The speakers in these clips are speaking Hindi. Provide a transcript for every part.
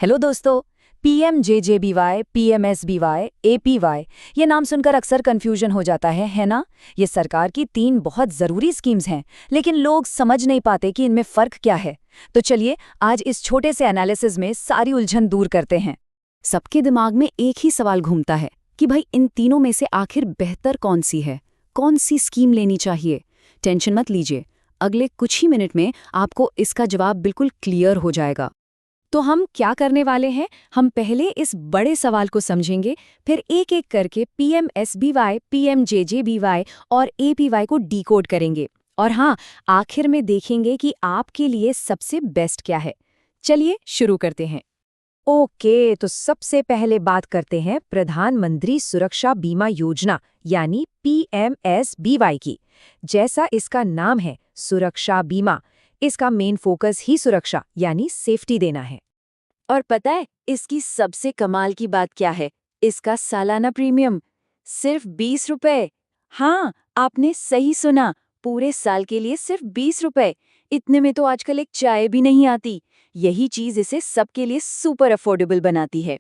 हेलो दोस्तों। पीएमजेजेबीवाई, पीएमएसबीवाई, एपीवाई, ये नाम सुनकर अक्सर कंफ्यूजन हो जाता है ना। ये सरकार की 3 बहुत ज़रूरी स्कीम्स हैं, लेकिन लोग समझ नहीं पाते कि इनमें फ़र्क क्या है। तो चलिए आज इस छोटे से एनालिसिस में सारी उलझन दूर करते हैं। सबके दिमाग में एक ही सवाल घूमता है कि भाई इन तीनों में से आखिर बेहतर कौन सी है, कौन सी स्कीम लेनी चाहिए। टेंशन मत लीजिए, अगले कुछ ही मिनट में आपको इसका जवाब बिल्कुल क्लियर हो जाएगा। तो हम क्या करने वाले हैं, हम पहले इस बड़े सवाल को समझेंगे, फिर एक एक करके पीएमएसबीवाई, पीएमजेजेबीवाई और एपीवाई को डिकोड करेंगे। और हाँ, आखिर में देखेंगे कि आपके लिए सबसे बेस्ट क्या है। चलिए शुरू करते हैं। ओके, तो सबसे पहले बात करते हैं प्रधानमंत्री सुरक्षा बीमा योजना यानी पीएमएसबीवाई की। जैसा इसका नाम है, सुरक्षा बीमा, इसका मेन फोकस ही सुरक्षा यानी सेफ्टी देना है। और पता है इसकी सबसे कमाल की बात क्या है? इसका सालाना प्रीमियम सिर्फ 20 रुपए। हाँ, आपने सही सुना, पूरे साल के लिए सिर्फ 20 रुपए। इतने में तो आजकल एक चाय भी नहीं आती। यही चीज इसे सबके लिए सुपर अफोर्डेबल बनाती है।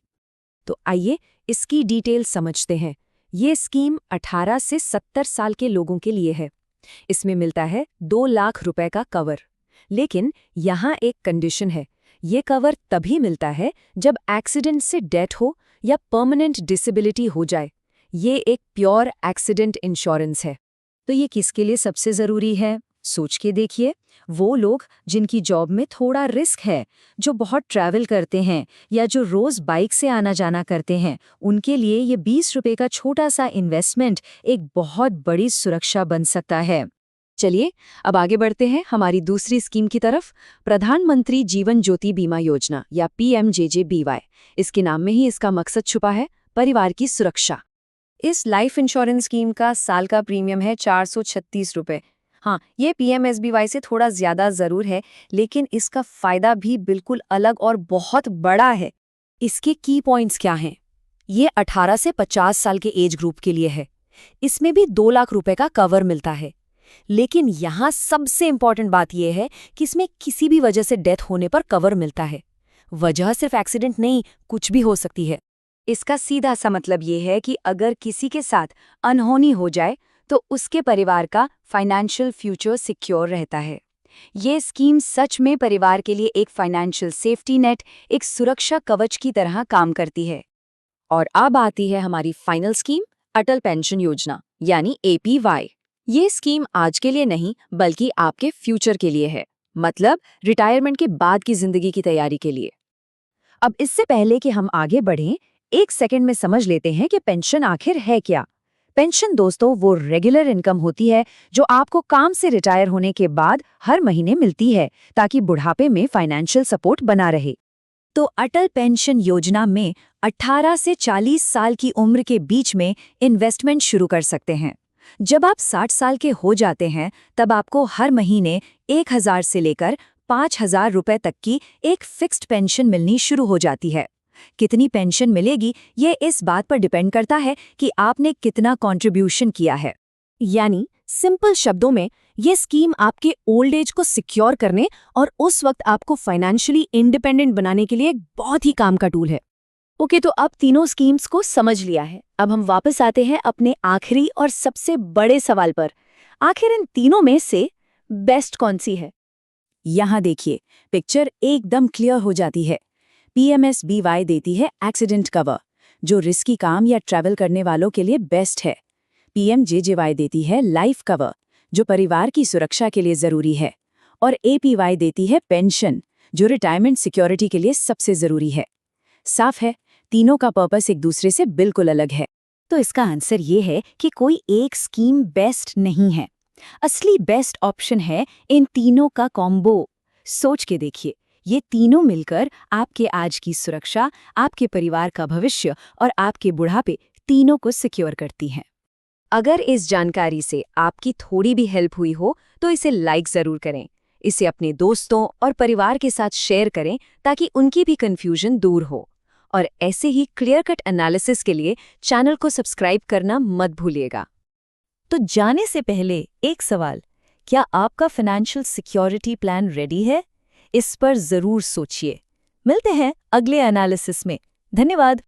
तो आइए इसकी डिटेल समझते हैं। ये स्कीम 18 से 70 साल के लोगों के लिए है। इसमें मिलता है 2 लाख रुपए का कवर। लेकिन यहाँ एक कंडीशन है, ये कवर तभी मिलता है जब एक्सीडेंट से डेथ हो या परमानेंट डिसेबिलिटी हो जाए। ये एक प्योर एक्सीडेंट इंश्योरेंस है। तो ये किसके लिए सबसे ज़रूरी है, सोच के देखिए। वो लोग जिनकी जॉब में थोड़ा रिस्क है, जो बहुत ट्रैवल करते हैं या जो रोज़ बाइक से आना जाना करते हैं, उनके लिए ये 20 रुपए का छोटा सा इन्वेस्टमेंट एक बहुत बड़ी सुरक्षा बन सकता है। चलिए अब आगे बढ़ते हैं हमारी दूसरी स्कीम की तरफ, प्रधानमंत्री जीवन ज्योति बीमा योजना या पीएमजेजेबीवाई। इसके नाम में ही इसका मकसद छुपा है, परिवार की सुरक्षा। इस लाइफ इंश्योरेंस स्कीम का साल का प्रीमियम है 436 रुपए। हाँ, ये पीएमएसबीवाई से थोड़ा ज्यादा जरूर है, लेकिन इसका फायदा भी बिल्कुल अलग और बहुत बड़ा है। इसके की पॉइंट्स क्या हैं? ये 18 से 50 साल के एज ग्रुप के लिए है। इसमें भी 2 लाख रुपए का कवर मिलता है। लेकिन यहाँ सबसे इंपॉर्टेंट बात यह है कि इसमें किसी भी वजह से डेथ होने पर कवर मिलता है। वजह सिर्फ एक्सीडेंट नहीं, कुछ भी हो सकती है। इसका सीधा सा मतलब ये है कि अगर किसी के साथ अनहोनी हो जाए तो उसके परिवार का फाइनेंशियल फ्यूचर सिक्योर रहता है। ये स्कीम सच में परिवार के लिए एक फाइनेंशियल सेफ्टी नेट, एक सुरक्षा कवच की तरह काम करती है। और अब आती है हमारी फाइनल स्कीम, अटल पेंशन योजना यानी एपीवाई। ये स्कीम आज के लिए नहीं बल्कि आपके फ्यूचर के लिए है, मतलब रिटायरमेंट के बाद की जिंदगी की तैयारी के लिए। अब इससे पहले कि हम आगे बढ़ें, एक सेकंड में समझ लेते हैं कि पेंशन आखिर है क्या। पेंशन दोस्तों वो रेगुलर इनकम होती है जो आपको काम से रिटायर होने के बाद हर महीने मिलती है, ताकि बुढ़ापे में फाइनेंशियल सपोर्ट बना रहे। तो अटल पेंशन योजना में 18 से 40 साल की उम्र के बीच में इन्वेस्टमेंट शुरू कर सकते हैं। जब आप 60 साल के हो जाते हैं तब आपको हर महीने 1000 से लेकर 5000 रुपए तक की एक फिक्स्ड पेंशन मिलनी शुरू हो जाती है। कितनी पेंशन मिलेगी ये इस बात पर डिपेंड करता है कि आपने कितना कंट्रीब्यूशन किया है। यानी सिंपल शब्दों में ये स्कीम आपके ओल्ड एज को सिक्योर करने और उस वक्त आपको फाइनेंशियली इंडिपेंडेंट बनाने के लिए एक बहुत ही काम का टूल है। ओके, तो अब तीनों स्कीम्स को समझ लिया है। अब हम वापस आते हैं अपने आखिरी और सबसे बड़े सवाल पर, आखिर इन तीनों में से बेस्ट कौन सी है। यहाँ देखिए, पिक्चर एकदम क्लियर हो जाती है। पीएमएसबीवाई देती है एक्सीडेंट कवर, जो रिस्की काम या ट्रैवल करने वालों के लिए बेस्ट है। पीएमजेजेवाई देती है लाइफ कवर, जो परिवार की सुरक्षा के लिए जरूरी है। और एपीवाई देती है पेंशन, जो रिटायरमेंट सिक्योरिटी के लिए सबसे जरूरी है। साफ है, तीनों का पर्पस एक दूसरे से बिल्कुल अलग है। तो इसका आंसर ये है कि कोई एक स्कीम बेस्ट नहीं है। असली बेस्ट ऑप्शन है इन तीनों का कॉम्बो। सोच के देखिए, ये तीनों मिलकर आपके आज की सुरक्षा, आपके परिवार का भविष्य और आपके बुढ़ापे तीनों को सिक्योर करती हैं। अगर इस जानकारी से आपकी थोड़ी भी हेल्प हुई हो तो इसे लाइक ज़रूर करें। इसे अपने दोस्तों और परिवार के साथ शेयर करें ताकि उनकी भी कन्फ्यूजन दूर हो। और ऐसे ही क्लियर कट एनालिसिस के लिए चैनल को सब्सक्राइब करना मत भूलिएगा। तो जाने से पहले एक सवाल, क्या आपका फाइनेंशियल सिक्योरिटी प्लान रेडी है? इस पर ज़रूर सोचिए। मिलते हैं अगले एनालिसिस में। धन्यवाद।